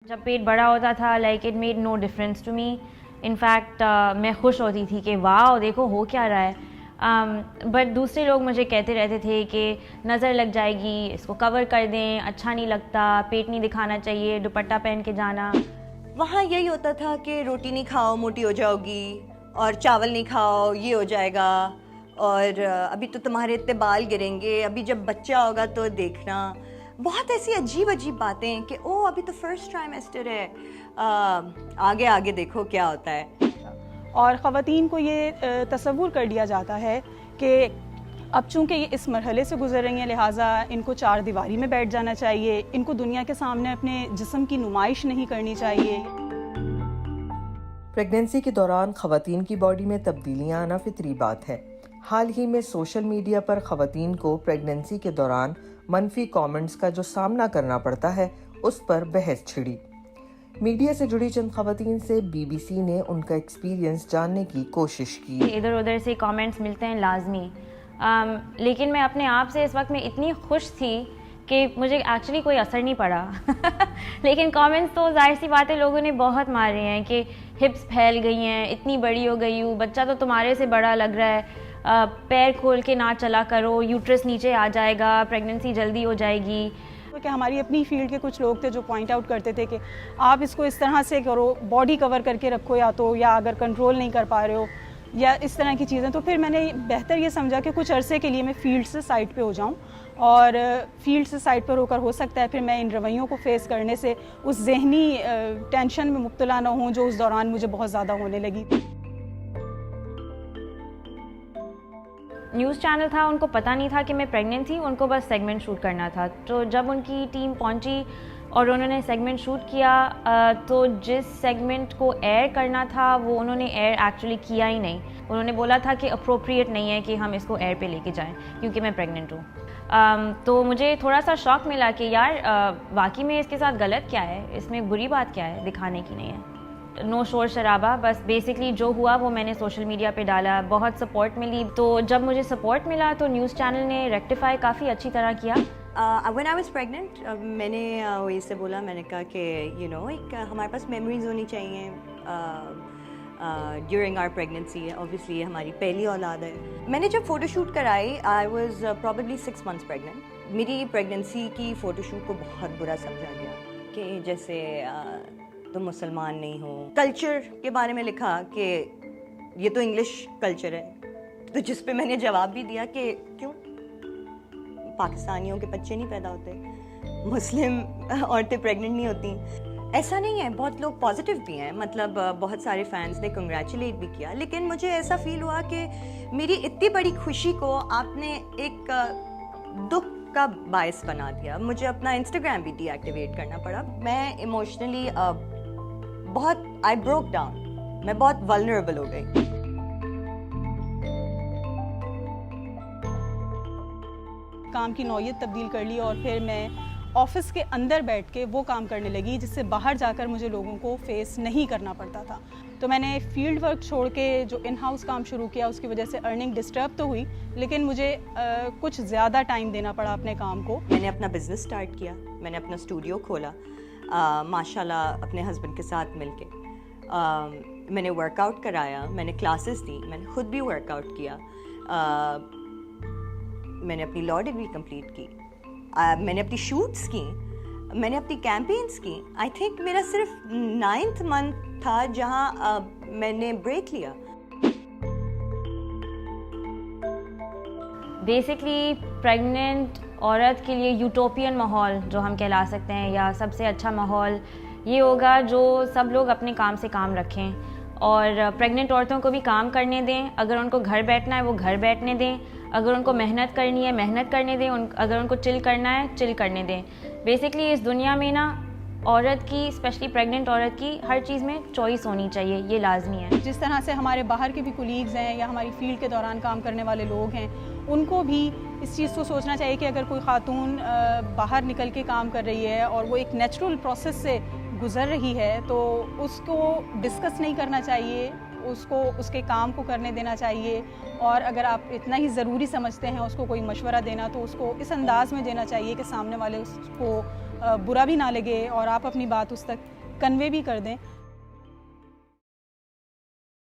جب پیٹ بڑا ہوتا تھا like it made no difference to me. In fact میں خوش ہوتی تھی کہ واو دیکھو ہو کیا رہا ہے. بٹ دوسرے لوگ مجھے کہتے رہتے تھے کہ نظر لگ جائے گی, اس کو کور کر دیں, اچھا نہیں لگتا, پیٹ نہیں دکھانا چاہیے, دوپٹہ پہن کے جانا. وہاں یہی ہوتا تھا کہ روٹی نہیں کھاؤ موٹی ہو جاؤ گی, اور چاول نہیں کھاؤ یہ ہو جائے گا, اور ابھی تو تمہارے اتنے بال گریں گے, ابھی جب بچہ ہوگا تو دیکھنا. بہت ایسی عجیب عجیب باتیں کہ او ابھی تو فرسٹ ٹرائمیسٹر ہے, آگے آگے دیکھو کیا ہوتا ہے. اور خواتین کو یہ تصور کر لیا جاتا ہے کہ اب چونکہ یہ اس مرحلے سے گزر رہی ہیں لہٰذا ان کو چار دیواری میں بیٹھ جانا چاہیے, ان کو دنیا کے سامنے اپنے جسم کی نمائش نہیں کرنی چاہیے. پریگننسی کے دوران خواتین کی باڈی میں تبدیلیاں آنا فطری بات ہے. حال ہی میں سوشل میڈیا پر خواتین کو پریگننسی کے دوران منفی کامنٹس کا جو سامنا کرنا پڑتا ہے اس پر بحث چھڑی. میڈیا سے جڑی چند خواتین سے بی بی سی نے ان کا ایکسپیرینس جاننے کی کوشش کی. ادھر ادھر سے کامنٹس ملتے ہیں لازمی, لیکن میں اپنے آپ سے اس وقت میں اتنی خوش تھی کہ مجھے ایکچولی کوئی اثر نہیں پڑا. لیکن کامنٹس تو ظاہر سی بات ہے لوگوں نے بہت مارے ہیں کہ ہپس پھیل گئی ہیں, اتنی بڑی ہو گئی ہوں, بچہ تو تمہارے سے بڑا لگ رہا ہے, پیر کھول کے نہ چلا کرو, یوٹرس نیچے آ جائے گا, پریگننسی جلدی ہو جائے گی. کہ ہماری اپنی فیلڈ کے کچھ لوگ تھے جو پوائنٹ آؤٹ کرتے تھے کہ آپ اس کو اس طرح سے کرو, باڈی کور کر کے رکھو, یا اگر کنٹرول نہیں کر پا رہے ہو یا اس طرح کی چیزیں. تو پھر میں نے بہتر یہ سمجھا کہ کچھ عرصے کے لیے میں فیلڈ سے سائڈ پہ ہو جاؤں, اور فیلڈ سے سائڈ پر ہو کر ہو سکتا ہے پھر میں ان رویوں کو فیس کرنے سے اس ذہنی ٹینشن میں مبتلا نہ ہوں جو اس دوران مجھے بہت زیادہ ہونے لگی. نیوز چینل تھا, ان کو پتہ نہیں تھا کہ میں پریگننٹ تھی, ان کو بس سیگمنٹ شوٹ کرنا تھا. تو جب ان کی ٹیم پہنچی اور انہوں نے سیگمنٹ شوٹ کیا تو جس سیگمنٹ کو ایئر کرنا تھا وہ انہوں نے ایئر ایکچولی کیا ہی نہیں. انہوں نے بولا تھا کہ اپروپریٹ نہیں ہے کہ ہم اس کو ایئر پہ لے کے جائیں کیونکہ میں پریگننٹ ہوں. تو مجھے تھوڑا سا شوق ملا کہ یار واقعی میں اس کے ساتھ غلط کیا ہے, اس میں بری بات کیا ہے, دکھانے کی نہیں ہے. نو شور شرابہ, بس بیسکلی جو ہوا وہ میں نے سوشل میڈیا پہ ڈالا, بہت سپورٹ ملی. تو جب مجھے سپورٹ ملا تو نیوز چینل نے ریکٹیفائی کافی اچھی طرح کیا. when I was pregnant میں نے وہی سے بولا, میں نے کہا کہ ایک ہمارے پاس میموریز ہونی چاہیے ڈیورنگ آر پریگننسی. اوبیسلی ہماری پہلی اولاد ہے. میں نے جب فوٹو شوٹ کرائی I was probably 6 months pregnant. میری پریگننسی کی فوٹو شوٹ کو بہت برا سمجھا گیا کہ جیسے تم مسلمان نہیں ہو. کلچر کے بارے میں لکھا کہ یہ تو انگلش کلچر ہے, تو جس پہ میں نے جواب بھی دیا کہ کیوں پاکستانیوں کے بچے نہیں پیدا ہوتے, مسلم عورتیں پریگننٹ نہیں ہوتی. ایسا نہیں ہے, بہت لوگ پازیٹیو بھی ہیں, مطلب بہت سارے فینس نے کنگریچولیٹ بھی کیا. لیکن مجھے ایسا فیل ہوا کہ میری اتنی بڑی خوشی کو آپ نے ایک دکھ کا باعث بنا دیا. مجھے اپنا انسٹاگرام بھی ڈی ایکٹیویٹ کرنا پڑا. میں ایموشنلی بہت آئی بروک ڈاؤن, میں بہت ولنریبل ہو گئی. کام کی نوعیت تبدیل کر لی اور پھر میں آفس کے اندر بیٹھ کے وہ کام کرنے لگی جس سے باہر جا کر مجھے لوگوں کو فیس نہیں کرنا پڑتا تھا. تو میں نے فیلڈ ورک چھوڑ کے جو ان ہاؤس کام شروع کیا, اس کی وجہ سے ارننگ ڈسٹرب تو ہوئی لیکن مجھے کچھ زیادہ ٹائم دینا پڑا اپنے کام کو. میں نے اپنا بزنس سٹارٹ کیا, میں نے اپنا اسٹوڈیو کھولا ماشاء اللہ اپنے ہسبینڈ کے ساتھ مل کے. میں نے ورک آؤٹ کرایا, میں نے کلاسز دی, میں نے خود بھی ورک آؤٹ کیا. میں نے اپنی لاء ڈگری کمپلیٹ کی, میں نے اپنی شوٹس کی, میں نے اپنی کیمپینس کی. آئی تھنک میرا صرف 9th month تھا جہاں میں نے بریک لیا. بیسکلی پریگننٹ عورت کے لیے یوٹوپین ماحول جو ہم کہلا سکتے ہیں, یا سب سے اچھا ماحول یہ ہوگا جو سب لوگ اپنے کام سے کام رکھیں اور پریگننٹ عورتوں کو بھی کام کرنے دیں. اگر ان کو گھر بیٹھنا ہے وہ گھر بیٹھنے دیں, اگر ان کو محنت کرنی ہے محنت کرنے دیں, اگر ان کو چل کرنا ہے چل کرنے دیں. بیسکلی اس دنیا میں نا عورت کی, اسپیشلی پریگننٹ عورت کی, ہر چیز میں چوائس ہونی چاہیے, یہ لازمی ہے. جس طرح سے ہمارے باہر کے بھی کولیگز ہیں یا ہماری فیلڈ کے دوران کام کرنے والے لوگ ہیں, ان کو بھی اس چیز کو سوچنا چاہیے کہ اگر کوئی خاتون باہر نکل کے کام کر رہی ہے اور وہ ایک نیچرل پروسیس سے گزر رہی ہے تو اس کو ڈسکس نہیں کرنا چاہیے, اس کو اس کے کام کو کرنے دینا چاہیے. اور اگر آپ اتنا ہی ضروری سمجھتے ہیں اس کو کوئی مشورہ دینا تو اس کو اس انداز میں دینا چاہیے کہ سامنے والے اس کو برا بھی نہ لگے اور آپ اپنی بات اس تک کنوے بھی کر دیں.